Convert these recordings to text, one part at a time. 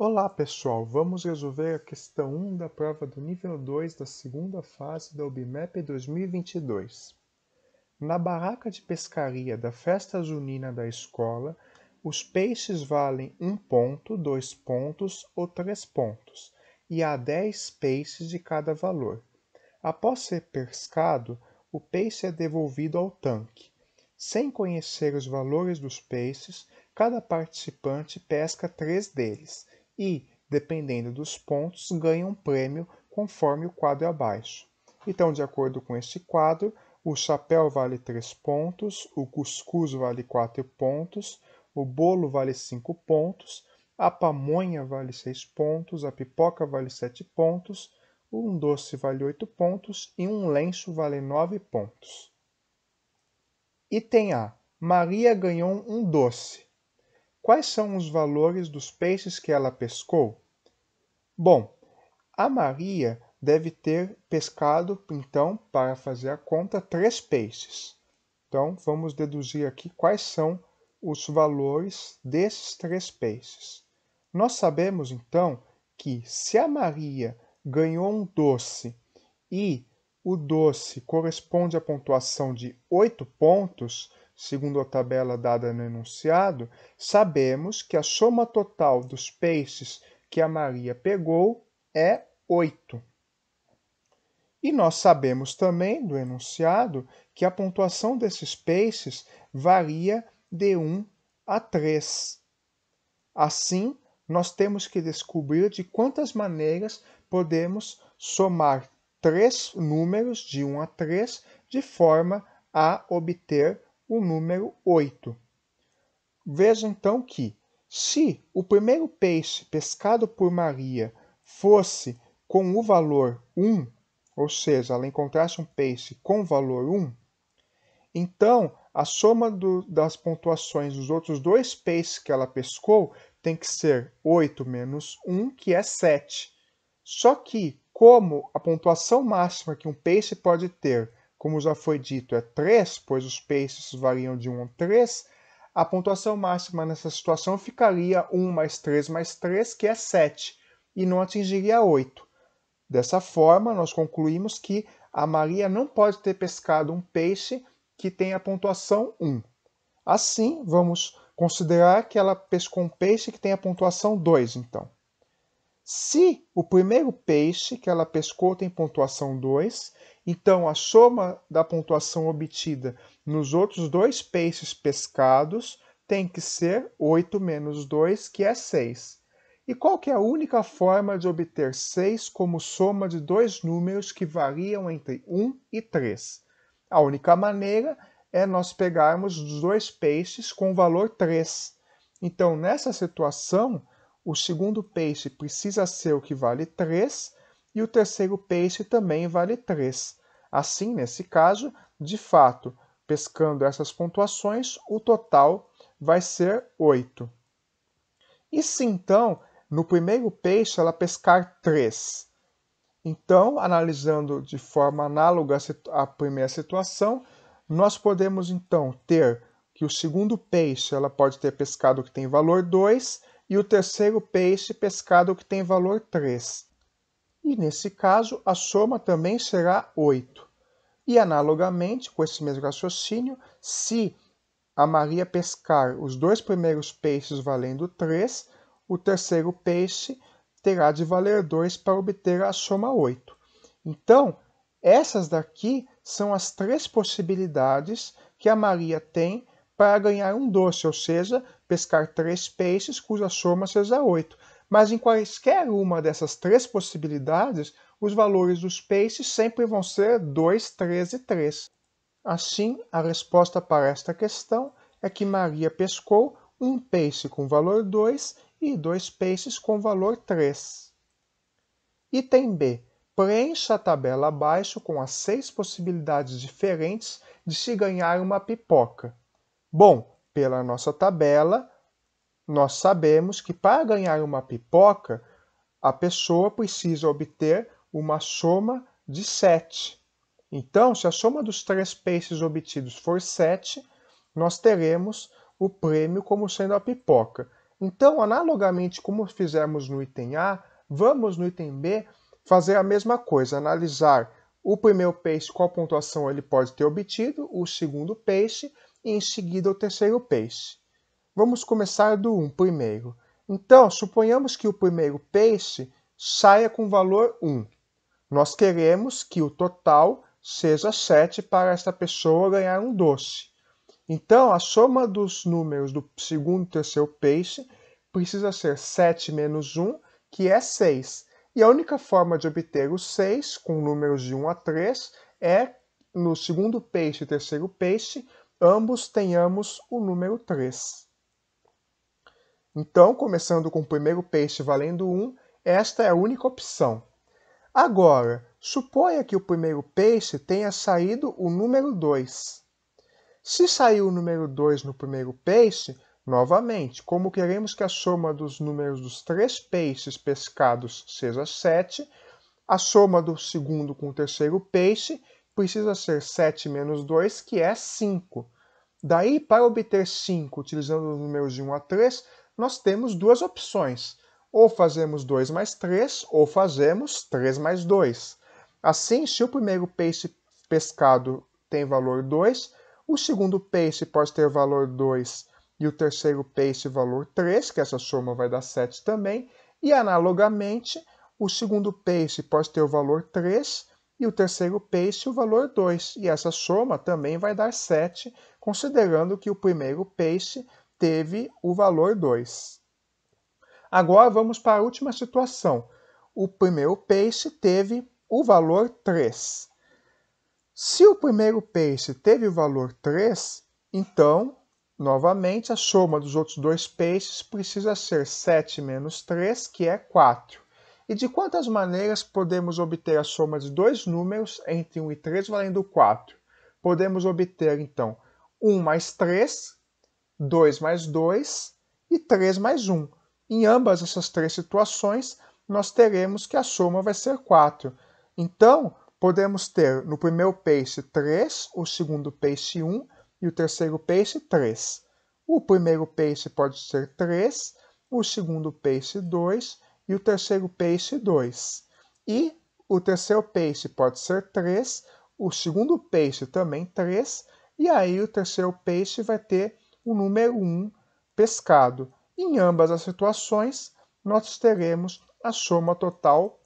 Olá pessoal, vamos resolver a questão 1 da prova do nível 2 da segunda fase da UBMEP 2022. Na barraca de pescaria da festa junina da escola, os peixes valem 1 ponto, 2 pontos ou 3 pontos, e há 10 peixes de cada valor. Após ser pescado, o peixe é devolvido ao tanque. Sem conhecer os valores dos peixes, cada participante pesca 3 deles e, dependendo dos pontos, ganha um prêmio conforme o quadro abaixo. Então, de acordo com este quadro, o chapéu vale 3 pontos, o cuscuz vale 4 pontos, o bolo vale 5 pontos, a pamonha vale 6 pontos, a pipoca vale 7 pontos, um doce vale 8 pontos e um lenço vale 9 pontos. Item A. Maria ganhou um doce. Quais são os valores dos peixes que ela pescou? Bom, a Maria deve ter pescado, então, para fazer a conta, 3 peixes. Então, vamos deduzir aqui quais são os valores desses 3 peixes. Nós sabemos, então, que se a Maria ganhou um doce e o doce corresponde à pontuação de 8 pontos, segundo a tabela dada no enunciado, sabemos que a soma total dos peixes que a Maria pegou é 8. E nós sabemos também do enunciado que a pontuação desses peixes varia de 1 a 3. Assim, nós temos que descobrir de quantas maneiras podemos somar 3 números de 1 a 3 de forma a obter o número 8. Veja então que, se o primeiro peixe pescado por Maria fosse com o valor 1, ou seja, ela encontrasse um peixe com valor 1, então a soma das pontuações dos outros 2 peixes que ela pescou tem que ser 8 menos 1, que é 7. Só que, como a pontuação máxima que um peixe pode ter, como já foi dito, é 3, pois os peixes variam de 1 a 3, a pontuação máxima nessa situação ficaria 1 mais 3, que é 7, e não atingiria 8. Dessa forma, nós concluímos que a Maria não pode ter pescado um peixe que tenha a pontuação 1. Assim, vamos considerar que ela pescou um peixe que tem a pontuação 2, então. Se o primeiro peixe que ela pescou tem pontuação 2, então a soma da pontuação obtida nos outros 2 peixes pescados tem que ser 8 menos 2, que é 6. E qual que é a única forma de obter 6 como soma de 2 números que variam entre 1 e 3? A única maneira é nós pegarmos os 2 peixes com valor 3. Então, nessa situação, o segundo peixe precisa ser o que vale 3 e o terceiro peixe também vale 3. Assim, nesse caso, de fato, pescando essas pontuações, o total vai ser 8. E se então, no primeiro peixe, ela pescar 3? Então, analisando de forma análoga à primeira situação, nós podemos então ter que o segundo peixe ela pode ter pescado que tem valor 2 e o terceiro peixe pescado que tem valor 3. E nesse caso, a soma também será 8. E analogamente, com esse mesmo raciocínio, se a Maria pescar os 2 primeiros peixes valendo 3, o terceiro peixe terá de valer 2 para obter a soma 8. Então, essas daqui são as 3 possibilidades que a Maria tem para ganhar um doce, ou seja, pescar 3 peixes cuja soma seja 8. Mas em quaisquer uma dessas 3 possibilidades, os valores dos peixes sempre vão ser 2, 3 e 3. Assim, a resposta para esta questão é que Maria pescou um peixe com valor 2 e 2 peixes com valor 3. Item B. Preencha a tabela abaixo com as 6 possibilidades diferentes de se ganhar uma pipoca. Bom, pela nossa tabela, nós sabemos que para ganhar uma pipoca, a pessoa precisa obter uma soma de 7. Então, se a soma dos 3 peixes obtidos for 7, nós teremos o prêmio como sendo a pipoca. Então, analogamente como fizemos no item A, vamos no item B fazer a mesma coisa, analisar o primeiro peixe, qual pontuação ele pode ter obtido, o segundo peixe e em seguida o terceiro peixe. Vamos começar do 1 primeiro. Então, suponhamos que o primeiro peixe saia com valor 1. Nós queremos que o total seja 7 para esta pessoa ganhar um doce. Então, a soma dos números do segundo e terceiro peixe precisa ser 7 menos 1, que é 6. E a única forma de obter o 6, com números de 1 a 3, é no segundo peixe e terceiro peixe, ambos tenhamos o número 3. Então, começando com o primeiro peixe valendo 1, esta é a única opção. Agora, suponha que o primeiro peixe tenha saído o número 2. Se sair o número 2 no primeiro peixe, novamente, como queremos que a soma dos números dos 3 peixes pescados seja 7, a soma do segundo com o terceiro peixe precisa ser 7 menos 2, que é 5. Daí, para obter 5 utilizando os números de 1 a 3, nós temos duas opções. Ou fazemos 2 mais 3, ou fazemos 3 mais 2. Assim, se o primeiro peixe pescado tem valor 2, o segundo peixe pode ter valor 2 e o terceiro peixe valor 3, que essa soma vai dar 7 também. E, analogamente, o segundo peixe pode ter o valor 3 e o terceiro peixe o valor 2. E essa soma também vai dar 7, considerando que o primeiro peixe teve o valor 2. Agora vamos para a última situação. O primeiro peixe teve o valor 3. Se o primeiro peixe teve o valor 3, então, novamente, a soma dos outros dois peixes precisa ser 7 menos 3, que é 4. E de quantas maneiras podemos obter a soma de dois números entre 1 e 3 valendo 4? Podemos obter, então, 1 mais 3, 2 mais 2 e 3 mais 1. Em ambas essas três situações, nós teremos que a soma vai ser 4. Então, podemos ter no primeiro peixe 3, o segundo peixe 1 e o terceiro peixe 3. O primeiro peixe pode ser 3, o segundo peixe 2 e o terceiro peixe 2. E o terceiro peixe pode ser 3, o segundo peixe também 3, e aí o terceiro peixe vai ter o número 1 pescado. Em ambas as situações, nós teremos a soma total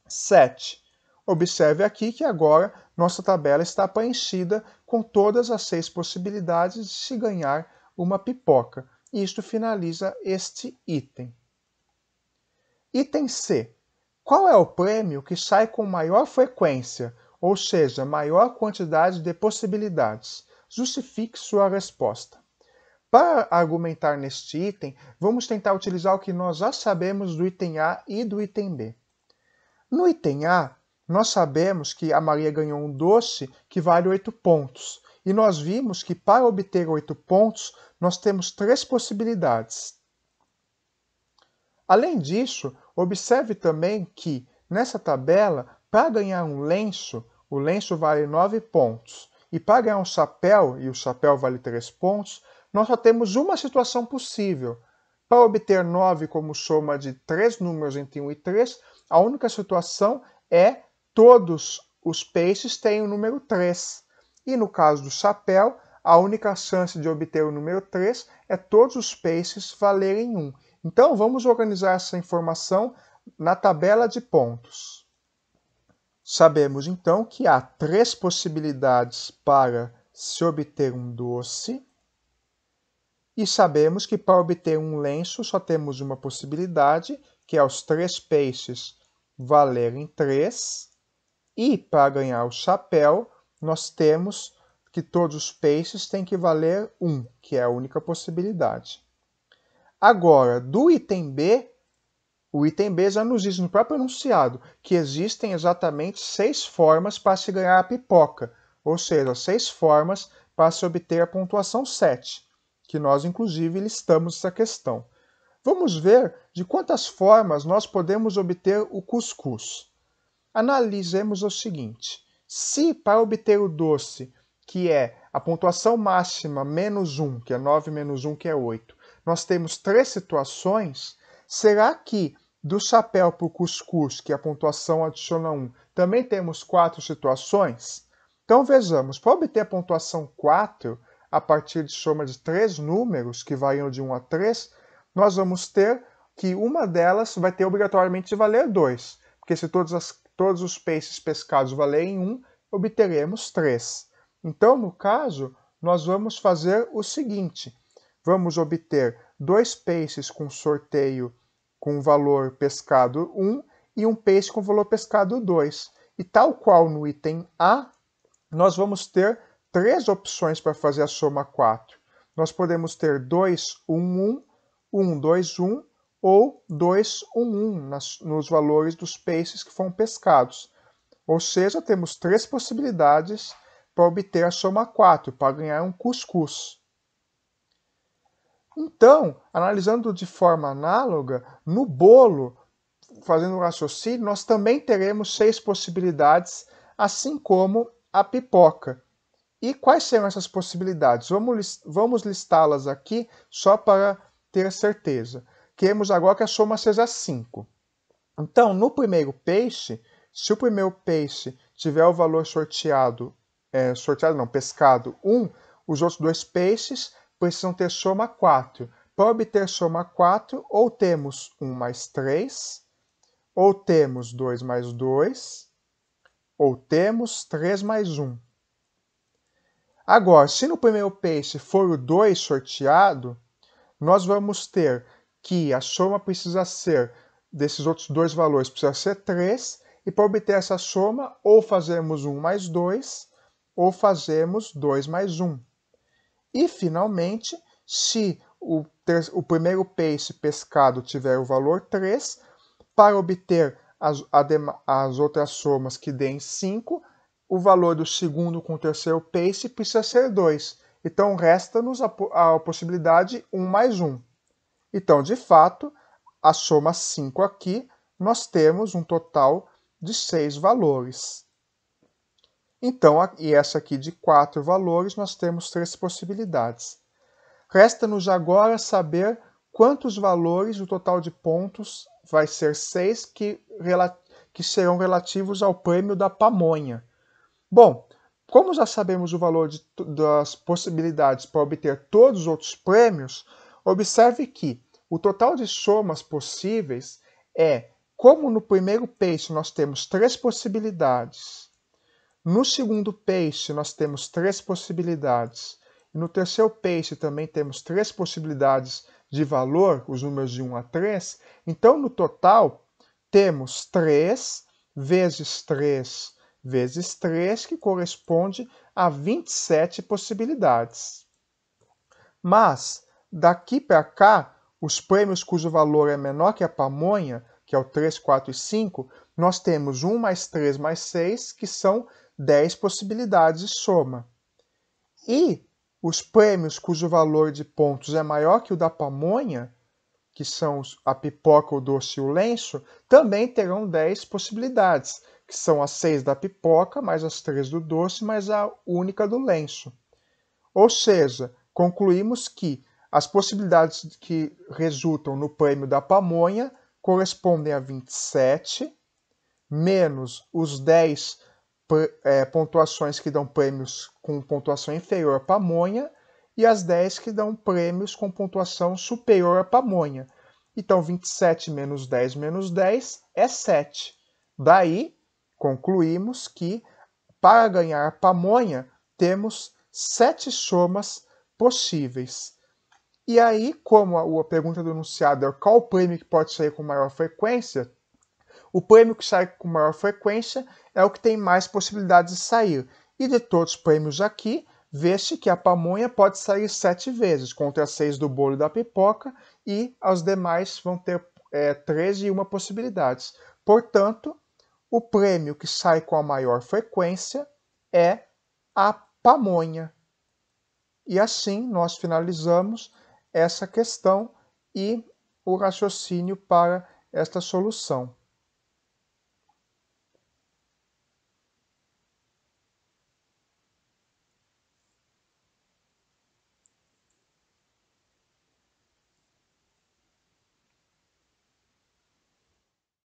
7. Observe aqui que agora nossa tabela está preenchida com todas as 6 possibilidades de se ganhar uma pipoca. E isto finaliza este item. Item C. Qual é o prêmio que sai com maior frequência, ou seja, maior quantidade de possibilidades? Justifique sua resposta. Para argumentar neste item, vamos tentar utilizar o que nós já sabemos do item A e do item B. No item A, nós sabemos que a Maria ganhou um doce que vale 8 pontos. E nós vimos que para obter 8 pontos, nós temos 3 possibilidades. Além disso, observe também que nessa tabela, para ganhar um lenço, o lenço vale 9 pontos. E para ganhar um chapéu, e o chapéu vale 3 pontos, nós só temos uma situação possível. Para obter 9 como soma de 3 números entre 1 e 3, a única situação é todos os peixes têm o número 3. E no caso do chapéu, a única chance de obter o número 3 é todos os peixes valerem 1. Então, vamos organizar essa informação na tabela de pontos. Sabemos, então, que há 3 possibilidades para se obter um doce. E sabemos que para obter um lenço só temos uma possibilidade, que é os 3 peixes valerem 3. E para ganhar o chapéu, nós temos que todos os peixes têm que valer 1, que é a única possibilidade. Agora, do item B, o item B já nos diz no próprio enunciado que existem exatamente 6 formas para se ganhar a pipoca, ou seja, 6 formas para se obter a pontuação 7, que nós inclusive listamos essa questão. Vamos ver de quantas formas nós podemos obter o cuscuz. Analisemos o seguinte: se para obter o doce, que é a pontuação máxima menos 1, que é 9 menos 1, que é 8, nós temos 3 situações, será que do chapéu para o cuscuz, que a pontuação adiciona 1, também temos 4 situações? Então vejamos, para obter a pontuação 4, a partir de soma de 3 números, que variam de 1 a 3, nós vamos ter que uma delas vai ter obrigatoriamente de valer 2, porque se todos os peixes pescados valerem 1, obteremos 3. Então, no caso, nós vamos fazer o seguinte, vamos obter 2 peixes com sorteio com valor pescado 1 e um peixe com valor pescado 2. E tal qual no item A, nós vamos ter 3 opções para fazer a soma 4. Nós podemos ter 2, 1, 1, 1, 2, 1 ou 2, 1, 1 nos valores dos peixes que foram pescados. Ou seja, temos 3 possibilidades para obter a soma 4, para ganhar um cuscuz. Então, analisando de forma análoga, no bolo, fazendo o raciocínio, nós também teremos 6 possibilidades, assim como a pipoca. E quais serão essas possibilidades? Vamos listá-las aqui só para ter certeza. Queremos agora que a soma seja 5. Então, no primeiro peixe, se o primeiro peixe tiver o valor pescado 1, os outros 2 peixes precisam ter soma 4. Para obter soma 4, ou temos 1 mais 3, ou temos 2 mais 2, ou temos 3 mais 1. Agora, se no primeiro peixe for o 2 sorteado, nós vamos ter que a soma precisa ser, desses outros 2 valores, precisa ser 3, e para obter essa soma, ou fazemos 1 mais 2, ou fazemos 2 mais 1. E, finalmente, se o primeiro peixe pescado tiver o valor 3, para obter as outras somas que deem 5, o valor do segundo com o terceiro peixe precisa ser 2. Então, resta-nos a possibilidade 1 mais 1. Então, de fato, a soma 5 aqui, nós temos um total de 6 valores. Então, e essa aqui de 4 valores, nós temos 3 possibilidades. Resta-nos agora saber quantos valores o total de pontos vai ser 6 que serão relativos ao prêmio da pamonha. Bom, como já sabemos o valor das possibilidades para obter todos os outros prêmios, observe que o total de somas possíveis é, como no primeiro peixe nós temos 3 possibilidades, no segundo peixe nós temos 3 possibilidades, e no terceiro peixe também temos 3 possibilidades de valor, os números de 1 a 3, então no total temos 3 vezes 3 vezes 3, que corresponde a 27 possibilidades. Mas, daqui para cá, os prêmios cujo valor é menor que a pamonha, que é o 3, 4 e 5, nós temos 1 mais 3 mais 6, que são 10 possibilidades de soma. E os prêmios cujo valor de pontos é maior que o da pamonha, que são a pipoca, o doce e o lenço, também terão 10 possibilidades, que são as 6 da pipoca, mais as 3 do doce, mais a única do lenço. Ou seja, concluímos que as possibilidades que resultam no prêmio da pamonha correspondem a 27, menos os 10 pontuações que dão prêmios com pontuação inferior à pamonha, e as 10 que dão prêmios com pontuação superior à pamonha. Então, 27 menos 10 é 7. Daí, concluímos que, para ganhar a pamonha, temos 7 somas possíveis. E aí, como a pergunta do enunciado é qual o prêmio que pode sair com maior frequência, o prêmio que sai com maior frequência é o que tem mais possibilidades de sair. E de todos os prêmios aqui, vê-se que a pamonha pode sair 7 vezes, contra 6 do bolo e da pipoca, e os demais vão ter 13 e 1 possibilidades. Portanto, o prêmio que sai com a maior frequência é a pamonha. E assim nós finalizamos essa questão e o raciocínio para esta solução.